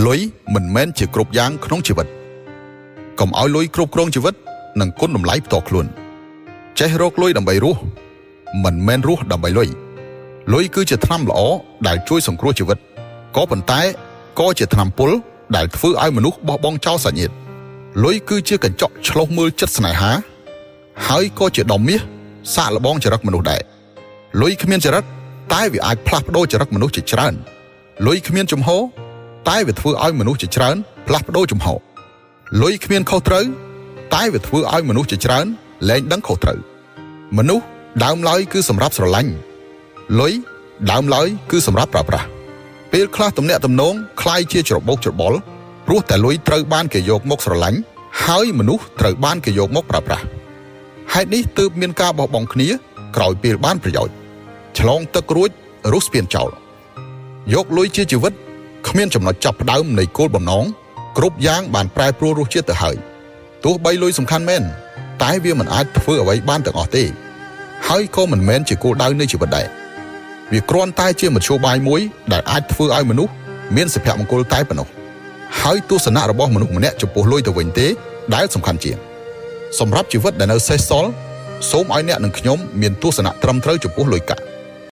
លុយមិនមែនជាគ្រប់យ៉ាងក្នុងជីវិតកុំឲ្យលុយគ្រប់គ្រងជីវិតនិងគុណតម្លៃផ្ទាល់ខ្លួនចេះរកលុយដើម្បីរស់មិនមែនរស់ដើម្បីលុយលុយគឺជាថ្នាំល្អដែលជួយសង្គ្រោះជីវិតក៏ប៉ុន្តែក៏ជាថ្នាំពុលដែលធ្វើឲ្យមនុស្សបោះបង់ចោលសាច់ញាតិលុយគឺជាកញ្ចក់ឆ្លុះមើលចិត្តស្នេហាហើយក៏ជាដុំមាសសាកល្បងចរិតមនុស្សដែរលុយគ្មានចរិតតែវាអាចផ្លាស់ប្ដូរចរិតមនុស្សជាច្រើនលុយគ្មានជំហរតែវាធ្វើឲ្យមនុស្សជាច្រើនផ្លាស់ប្ដូរជំហរលុយគ្មានខុសត្រូវតែវាធ្វើឲ្យមនុស្សជាច្រើនលែងដឹងខុសត្រូវមនុស្សដើមឡើយគឺសម្រាប់ស្រឡាញ់លុយដើមឡើយគឺសម្រាប់ប្រើប្រាស់ពេលខ្លះទំនាក់ទំនងคล้ายជាច្របូកច្របល់ព្រោះតែលុយត្រូវបានគេយកមកស្រឡាញ់ហើយមនុស្សត្រូវបានគេយកមកប្រើប្រាស់ហេតុនេះទើបមានការបោះបង់គ្នាក្រោយពេលបានប្រយោជន៍ឆ្លងទឹករួចរុះស្ពានចោលយកលុយជាជីវិតគ្មានចំណុចចាប់ផ្ដើមនៃគោលបំណងគ្រប់យ៉ាងបានប្រែប្រួលរសជាតិទៅហើយទោះបីលុយសំខាន់មែនតែវាមិនអាចធ្វើអ្វីបានទាំងអស់ទេហើយក៏មិនមែនជាគោលដៅនៃជីវិតដែរវាគ្រាន់តែជាមធ្យោបាយមួយដែលអាចធ្វើឲ្យមនុស្សមានសុភមង្គលតែប៉ុណ្ណោះហើយទស្សនៈរបស់មនុស្សម្នាក់ចំពោះលុយទៅវិញទេដែលសំខាន់ជាងសម្រាប់ជីវិតដែលនៅសេសសល់សូមឲ្យអ្នកនិងខ្ញុំមានទស្សនៈត្រឹមត្រូវចំពោះលុយកាក់